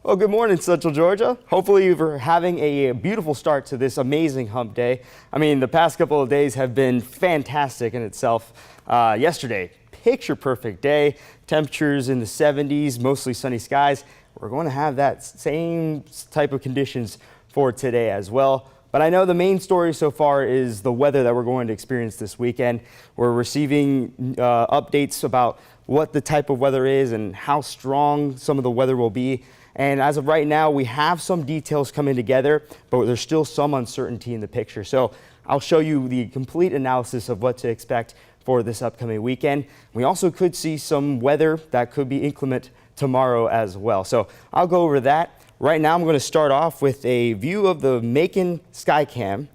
Well, good morning, Central Georgia. Hopefully you're having a beautiful start to this amazing hump day. I mean, the past couple of days have been fantastic in itself. Yesterday, picture perfect day, temperatures in the 70s, mostly sunny skies. We're going to have that same type of conditions for today as well. But I know the main story so far is the weather that we're going to experience this weekend. We're receiving updates about what the type of weather is and how strong some of the weather will be. And as of right now, we have some details coming together, but there's still some uncertainty in the picture. So I'll show you the complete analysis of what to expect for this upcoming weekend. We also could see some weather that could be inclement tomorrow as well. So I'll go over that. Right now, I'm going to start off with a view of the Macon Skycam.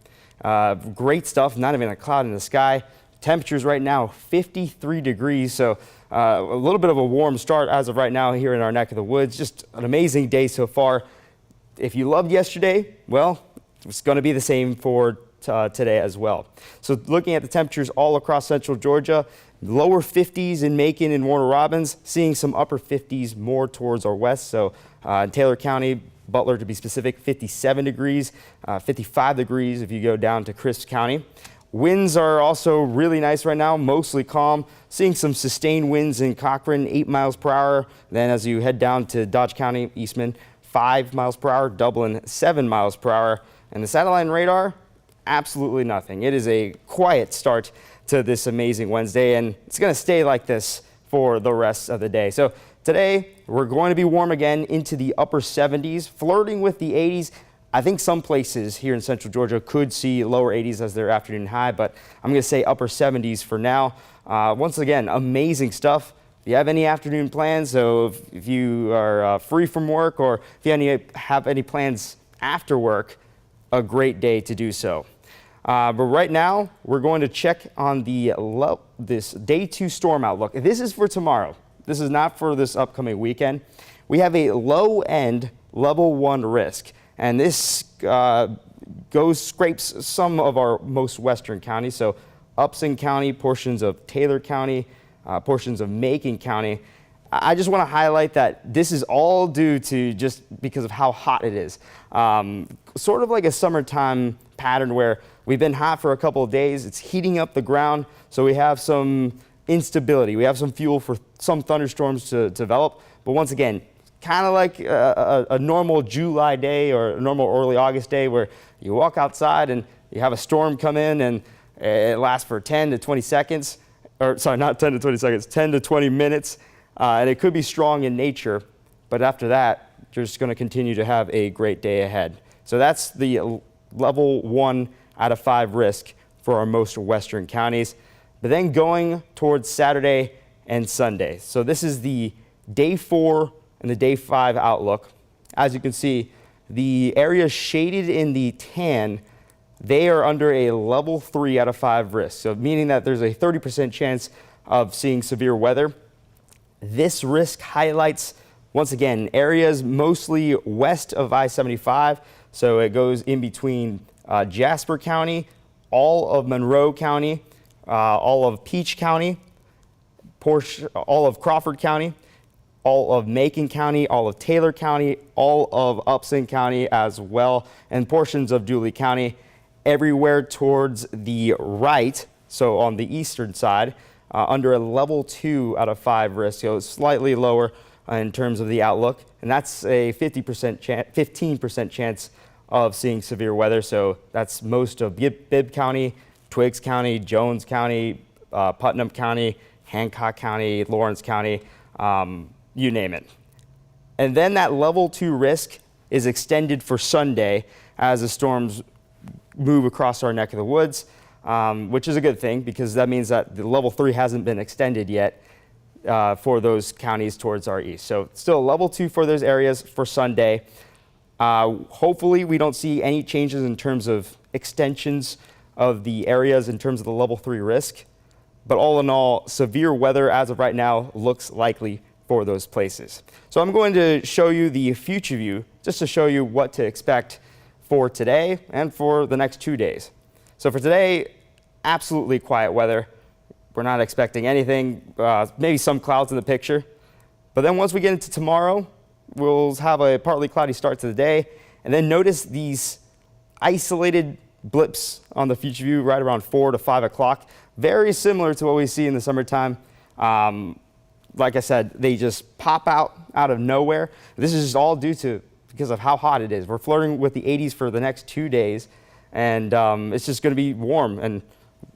Great stuff, not even a cloud in the sky. Temperatures right now, 53 degrees. So a little bit of a warm start as of right now here in our neck of the woods. Just an amazing day so far. If you loved yesterday, well, it's going to be the same for today as well. So looking at the temperatures all across central Georgia, lower 50s in Macon and Warner Robins, seeing some upper 50s more towards our west. So in Taylor County, Butler to be specific, 57 degrees, 55 degrees if you go down to Crisp County. Winds are also really nice right now, mostly calm. Seeing some sustained winds in Cochran, 8 miles per hour. Then as you head down to Dodge County, Eastman, 5 miles per hour, Dublin, 7 miles per hour. And the satellite and radar, absolutely nothing. It is a quiet start to this amazing Wednesday, and it's going to stay like this for the rest of the day. So today, we're going to be warm again into the upper 70s, flirting with the 80s. I think some places here in central Georgia could see lower 80s as their afternoon high, but I'm going to say upper 70s for now. Once again, amazing stuff. If you have any afternoon plans, so if you are free from work or if you have any plans after work, a great day to do so. But right now, we're going to check on this day 2 storm outlook. This is for tomorrow. This is not for this upcoming weekend. We have a low end level 1 risk. And this scrapes some of our most western counties. So Upson County, portions of Taylor County, portions of Macon County. I just want to highlight that this is all due to just because of how hot it is. Sort of like a summertime pattern where we've been hot for a couple of days. It's heating up the ground. So we have some instability. We have some fuel for some thunderstorms to develop. But once again, kind of like a normal July day or a normal early August day where you walk outside and you have a storm come in and it lasts for 10 to 20 seconds, or sorry, not 10 to 20 seconds, 10 to 20 minutes. And it could be strong in nature, but after that, you're just going to continue to have a great day ahead. So that's the level 1 out of 5 risk for our most western counties. But then going towards Saturday and Sunday. So this is the day 4 and the day 5 outlook. As you can see, the areas shaded in the tan, they are under a level 3 out of 5 risk. So meaning that there's a 30% chance of seeing severe weather. This risk highlights, once again, areas mostly west of I-75. So it goes in between Jasper County, all of Monroe County, all of Peach County, all of Crawford County, all of Macon County, all of Taylor County, all of Upson County as well, and portions of Dooley County, everywhere towards the right, so on the eastern side, under a level 2 out of 5 risk, so slightly lower in terms of the outlook, and that's a 15% chance of seeing severe weather, so that's most of Bibb County, Twiggs County, Jones County, Putnam County, Hancock County, Lawrence County, you name it. And then that level 2 risk is extended for Sunday as the storms move across our neck of the woods, which is a good thing because that means that the level 3 hasn't been extended yet for those counties towards our east. So still a level 2 for those areas for Sunday. Hopefully we don't see any changes in terms of extensions of the areas in terms of the level 3 risk. But all in all, severe weather as of right now looks likely for those places. So I'm going to show you the future view just to show you what to expect for today and for the next 2 days. So for today, absolutely quiet weather. We're not expecting anything, maybe some clouds in the picture. But then once we get into tomorrow, we'll have a partly cloudy start to the day. And then notice these isolated blips on the future view right around 4 to 5 o'clock. Very similar to what we see in the summertime. Like I said, they just pop out of nowhere. This is just all because of how hot it is. We're flirting with the 80s for the next 2 days, and it's just going to be warm. And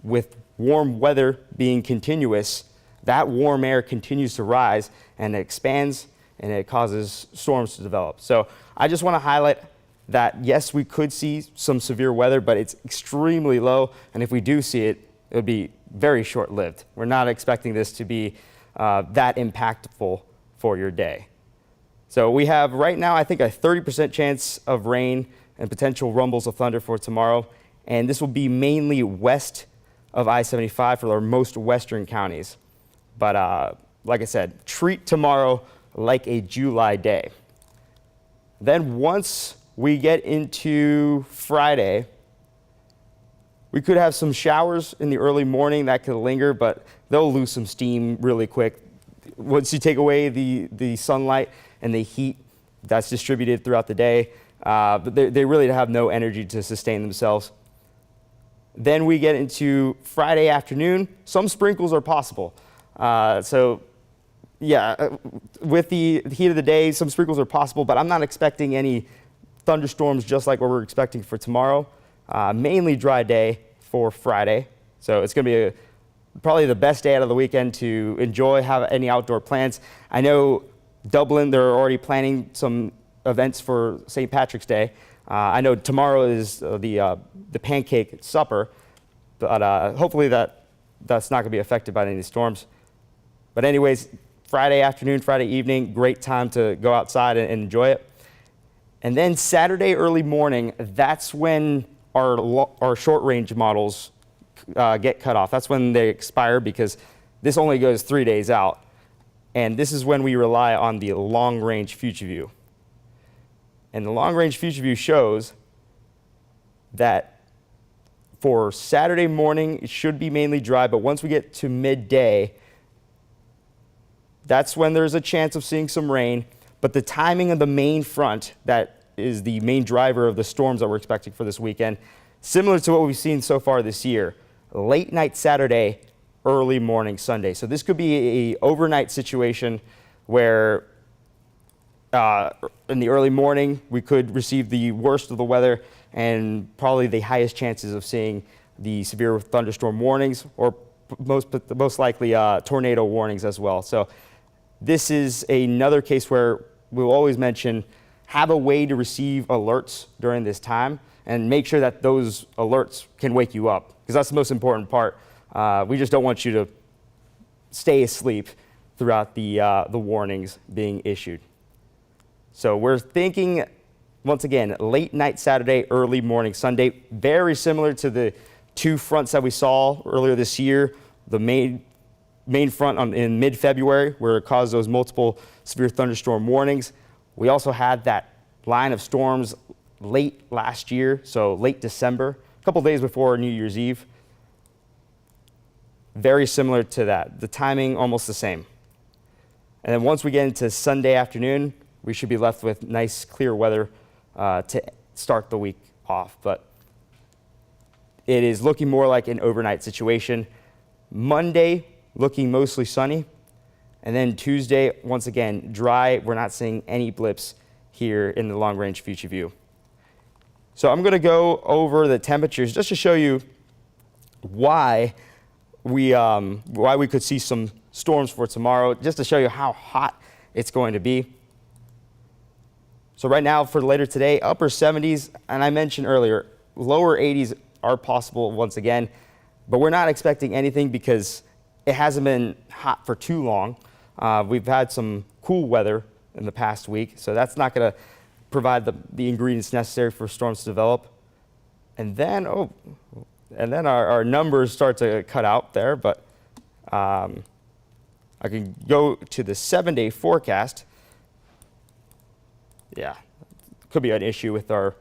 with warm weather being continuous, that warm air continues to rise and it expands and it causes storms to develop. So I just want to highlight that yes, we could see some severe weather, but it's extremely low. And if we do see it, it would be very short-lived. We're not expecting this to be that impactful for your day. So we have right now, I think, a 30% chance of rain and potential rumbles of thunder for tomorrow. And this will be mainly west of I-75 for our most western counties. But like I said, treat tomorrow like a July day. Then once we get into Friday, we could have some showers in the early morning that could linger, but they'll lose some steam really quick. Once you take away the sunlight and the heat that's distributed throughout the day, but they really have no energy to sustain themselves. Then we get into Friday afternoon. Some sprinkles are possible. So yeah, with the heat of the day, some sprinkles are possible, but I'm not expecting any thunderstorms just like what we're expecting for tomorrow. Mainly dry day for Friday. So it's going to be probably the best day out of the weekend to enjoy, have any outdoor plans. I know Dublin, they're already planning some events for St. Patrick's Day. I know tomorrow is the pancake supper, but hopefully that's not going to be affected by any storms. But anyways, Friday afternoon, Friday evening, great time to go outside and enjoy it. And then Saturday early morning, that's when our short range models get cut off. That's when they expire because this only goes 3 days out. And this is when we rely on the long range future view. And the long range future view shows that for Saturday morning, it should be mainly dry, but once we get to midday, that's when there's a chance of seeing some rain. But the timing of the main front, that is the main driver of the storms that we're expecting for this weekend, similar to what we've seen so far this year, late night Saturday, early morning Sunday. So this could be an overnight situation where in the early morning, we could receive the worst of the weather and probably the highest chances of seeing the severe thunderstorm warnings or most likely tornado warnings as well. So this is another case where we'll always mention have a way to receive alerts during this time and make sure that those alerts can wake you up, because that's the most important part. We just don't want you to stay asleep throughout the warnings being issued. So we're thinking, once again, late night Saturday, early morning Sunday, very similar to the two fronts that we saw earlier this year. The main front in mid-February, where it caused those multiple severe thunderstorm warnings. We also had that line of storms late last year, so late December, a couple days before New Year's Eve. Very similar to that. The timing almost the same. And then once we get into Sunday afternoon, we should be left with nice, clear weather to start the week off. But it is looking more like an overnight situation. Monday, looking mostly sunny. And then Tuesday, once again, dry. We're not seeing any blips here in the long-range future view. So I'm going to go over the temperatures just to show you why we could see some storms for tomorrow, just to show you how hot it's going to be. So right now for later today, upper 70s, and I mentioned earlier, lower 80s are possible once again, but we're not expecting anything because it hasn't been hot for too long. We've had some cool weather in the past week, so that's not going to provide the ingredients necessary for storms to develop. And then, our numbers start to cut out there, but I can go to the 7-day forecast. Yeah, could be an issue with our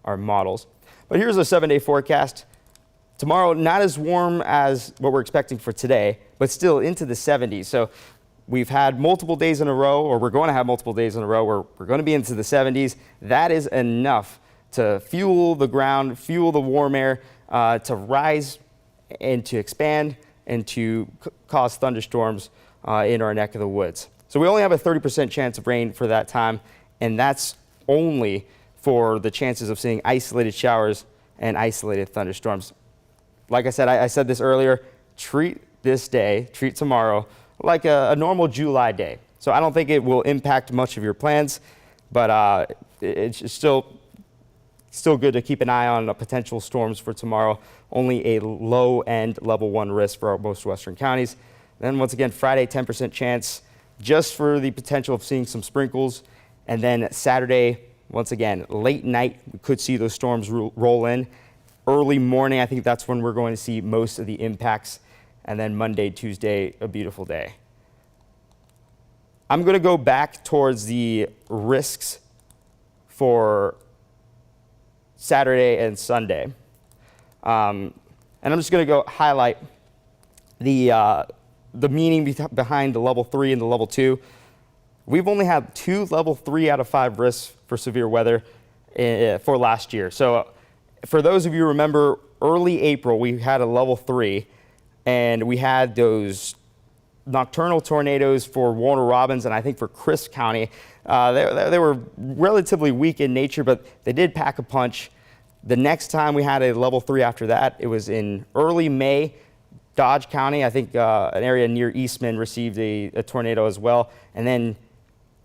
models. But here's a 7-day forecast. Tomorrow, not as warm as what we're expecting for today, but still into the 70s. So we've had multiple days in a row, or we're going to have multiple days in a row where we're going to be into the 70s. That is enough to fuel the ground, fuel the warm air to rise and to expand and to cause thunderstorms in our neck of the woods. So we only have a 30% chance of rain for that time, and that's only for the chances of seeing isolated showers and isolated thunderstorms. Like I said, I said this earlier, treat this day, treat tomorrow, like a normal July day. So I don't think it will impact much of your plans, but it's still good to keep an eye on potential storms for tomorrow. Only a low-end level 1 risk for most western counties. Then once again, Friday, 10% chance just for the potential of seeing some sprinkles. And then Saturday, once again, late night, we could see those storms roll in. Early morning, I think that's when we're going to see most of the impacts. And then Monday, Tuesday, a beautiful day. I'm going to go back towards the risks for Saturday and Sunday. And I'm just going to go highlight the meaning behind the level 3 and the level 2. We've only had 2 level 3 out of 5 risks for severe weather for last year. So for those of you who remember, early April, we had a level 3, and we had those nocturnal tornadoes for Warner Robins and I think for Crisp County. They were relatively weak in nature, but they did pack a punch. The next time we had a level 3 after that, it was in early May. Dodge County, I think an area near Eastman, received a tornado as well. And then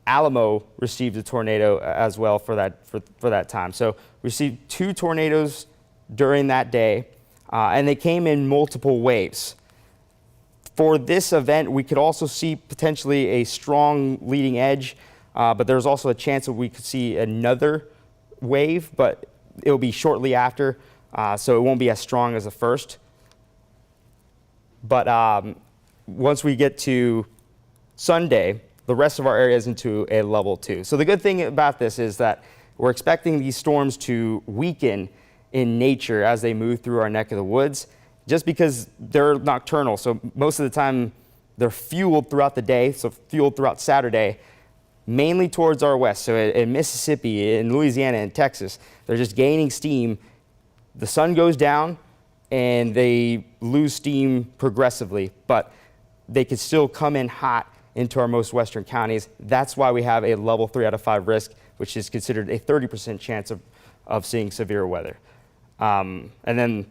Alamo received a tornado as well for that time. So we received 2 tornadoes during that day, and they came in multiple waves. For this event, we could also see potentially a strong leading edge, but there's also a chance that we could see another wave, but it'll be shortly after, so it won't be as strong as the first. But once we get to Sunday, the rest of our area is into a level 2. So the good thing about this is that we're expecting these storms to weaken in nature as they move through our neck of the woods, just because they're nocturnal. So most of the time they're fueled throughout the day, so fueled throughout Saturday, mainly towards our west. So in Mississippi, in Louisiana, and Texas, they're just gaining steam. The sun goes down and they lose steam progressively, but they could still come in hot into our most western counties. That's why we have a level 3 out of 5 risk, which is considered a 30% chance of seeing severe weather. And then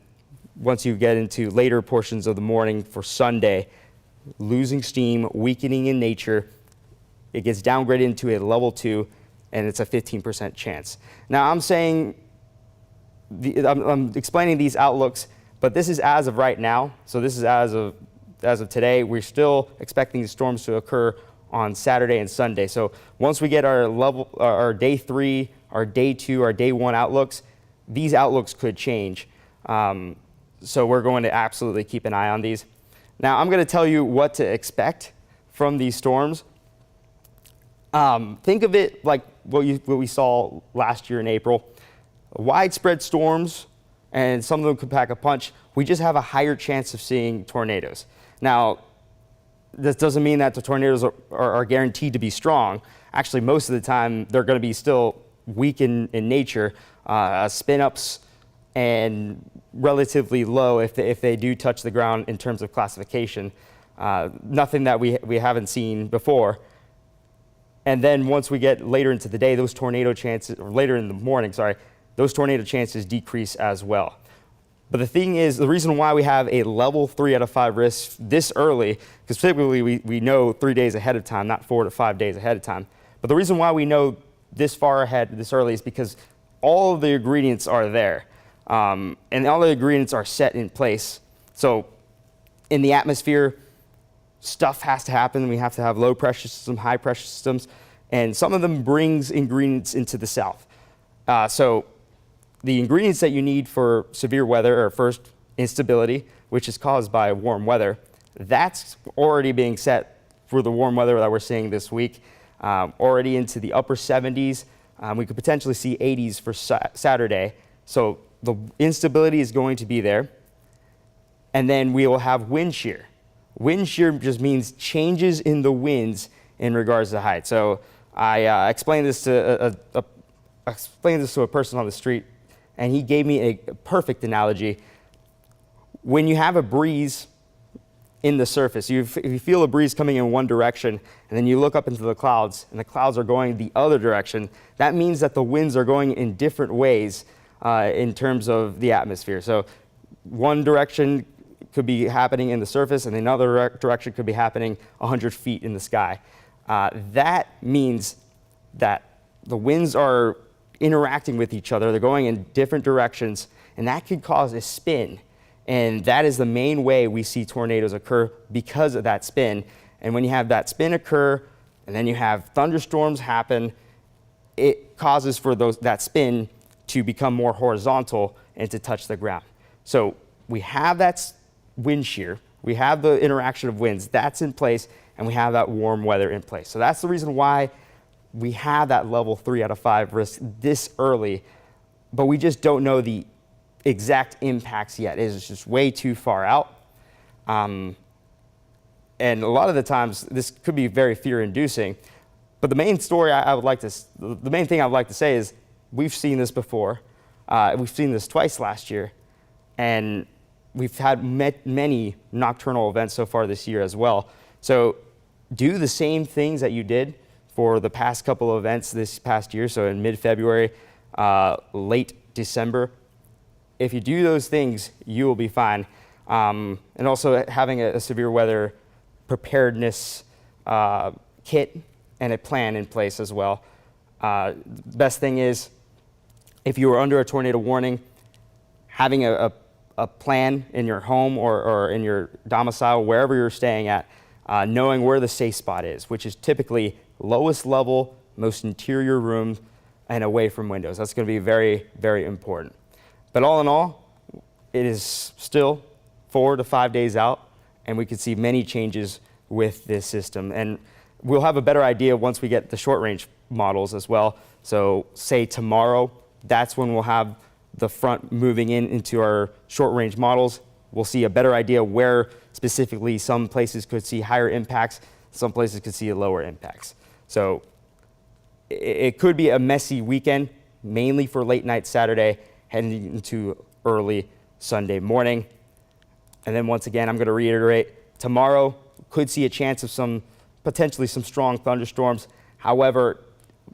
once you get into later portions of the morning for Sunday, losing steam, weakening in nature, it gets downgraded into a level 2, and it's a 15% chance. Now I'm explaining these outlooks, but this is as of right now. So this is as of today. We're still expecting the storms to occur on Saturday and Sunday. So once we get our day 3, our day 2, our day 1 outlooks, these outlooks could change. So we're going to absolutely keep an eye on these. Now I'm going to tell you what to expect from these storms. Think of it like what we saw last year in April. Widespread storms, and some of them could pack a punch. We just have a higher chance of seeing tornadoes. Now, this doesn't mean that the tornadoes are guaranteed to be strong. Actually, most of the time, they're going to be still weak in nature, spin-ups, and relatively low if they do touch the ground in terms of classification. Nothing that we haven't seen before. And then once we get later into the day, those tornado chances, or later in the morning, sorry, those tornado chances decrease as well. But the thing is, the reason why we have a level 3 out of 5 risk this early, because typically we know 3 days ahead of time, not 4 to 5 days ahead of time. But the reason why we know this far ahead, this early, is because all of the ingredients are there. And all the ingredients are set in place. So in the atmosphere, stuff has to happen. We have to have low pressure systems, high pressure systems, and some of them brings ingredients into the south. So the ingredients that you need for severe weather are first instability, which is caused by warm weather. That's already being set for the warm weather that we're seeing this week, already into the upper 70s. We could potentially see 80s for Saturday. So the instability is going to be there. And then we will have wind shear. Wind shear just means changes in the winds in regards to height. So I explained this to a person on the street, and he gave me a perfect analogy. When you have a breeze in the surface, if you feel a breeze coming in one direction, and then you look up into the clouds, and the clouds are going the other direction, that means that the winds are going in different ways in terms of the atmosphere. So one direction could be happening in the surface, and another direction could be happening 100 feet in the sky. That means that the winds are interacting with each other. They're going in different directions, and that could cause a spin. And that is the main way we see tornadoes occur, because of that spin. And when you have that spin occur, and then you have thunderstorms happen, it causes for that spin to become more horizontal and to touch the ground. So we have that wind shear, we have the interaction of winds, that's in place, and we have that warm weather in place. So that's the reason why we have that level 3 out of 5 risk this early, but we just don't know the exact impacts yet. It is just way too far out. And a lot of the times this could be very fear-inducing. But the main thing I would like to say is we've seen this before. We've seen this twice last year, and we've had many nocturnal events so far this year as well. So do the same things that you did for the past couple of events this past year. So in mid-February, late December. If you do those things, you will be fine. And also having a severe weather preparedness kit and a plan in place as well. The best thing is, if you are under a tornado warning, having a plan in your home or in your domicile, wherever you're staying at, knowing where the safe spot is, which is typically lowest level, most interior room, and away from windows. That's going to be very, very important. But all in all, it is still 4 to 5 days out, and we could see many changes with this system. And we'll have a better idea once we get the short-range models as well. So say tomorrow, that's when we'll have the front moving into our short-range models. We'll see a better idea where specifically some places could see higher impacts, some places could see lower impacts. So it could be a messy weekend, mainly for late night Saturday, heading into early Sunday morning. And then once again, I'm going to reiterate, tomorrow could see a chance of potentially some strong thunderstorms. However,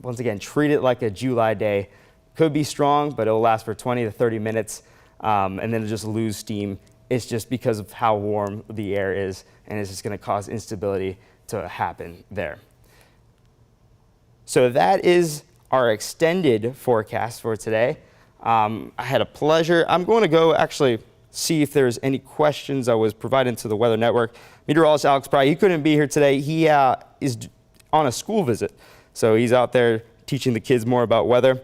once again, treat it like a July day. Could be strong, but it'll last for 20 to 30 minutes, and then it'll just lose steam. It's just because of how warm the air is, and it's just going to cause instability to happen there. So that is our extended forecast for today. I had a pleasure. I'm going to go actually see if there's any questions that was provided to the Weather Network. Meteorologist Alex Pry, he couldn't be here today. He is on a school visit, so he's out there teaching the kids more about weather.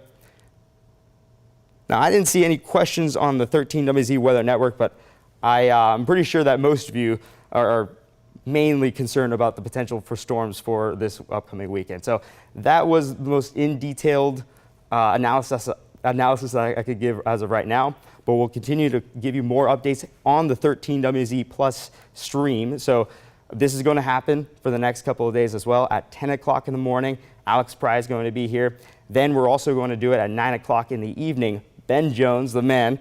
Now, I didn't see any questions on the 13WZ Weather Network, but I'm pretty sure that most of you are mainly concerned about the potential for storms for this upcoming weekend. So that was the most in-detailed analysis that I could give as of right now, but we'll continue to give you more updates on the 13WZ Plus stream. So this is going to happen for the next couple of days as well. At 10 o'clock in the morning, Alex Pry is going to be here. Then we're also going to do it at 9 o'clock in the evening. Ben Jones, the man,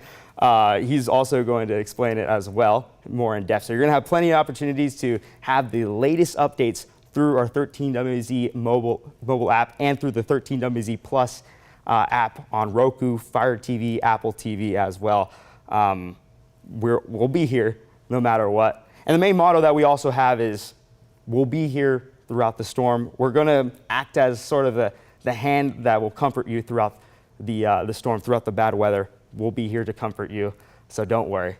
he's also going to explain it as well, more in depth. So you're going to have plenty of opportunities to have the latest updates through our 13WZ mobile app and through the 13WZ Plus app on Roku, Fire TV, Apple TV as well. We'll be here no matter what. And the main motto that we also have is, we'll be here throughout the storm. We're going to act as sort of the hand that will comfort you throughout the storm, throughout the bad weather. We'll be here to comfort you, so don't worry.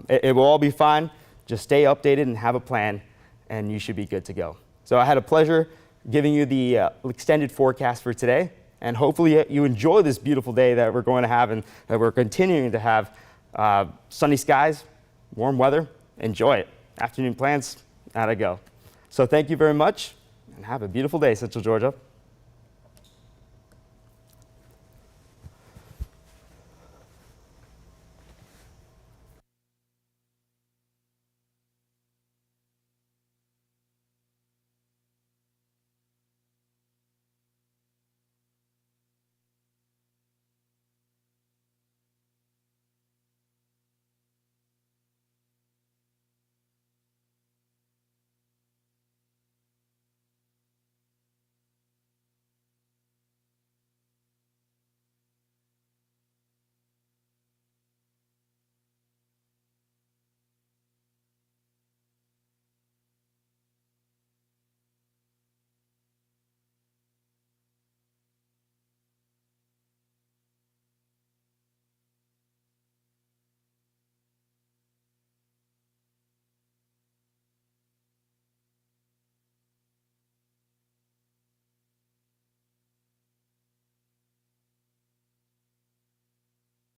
It will all be fine. Just stay updated and have a plan, and you should be good to go. So I had a pleasure giving you the extended forecast for today, and hopefully you enjoy this beautiful day that we're going to have and that we're continuing to have. Sunny skies, warm weather, enjoy it. Afternoon plans, gotta go. So thank you very much, and have a beautiful day, Central Georgia.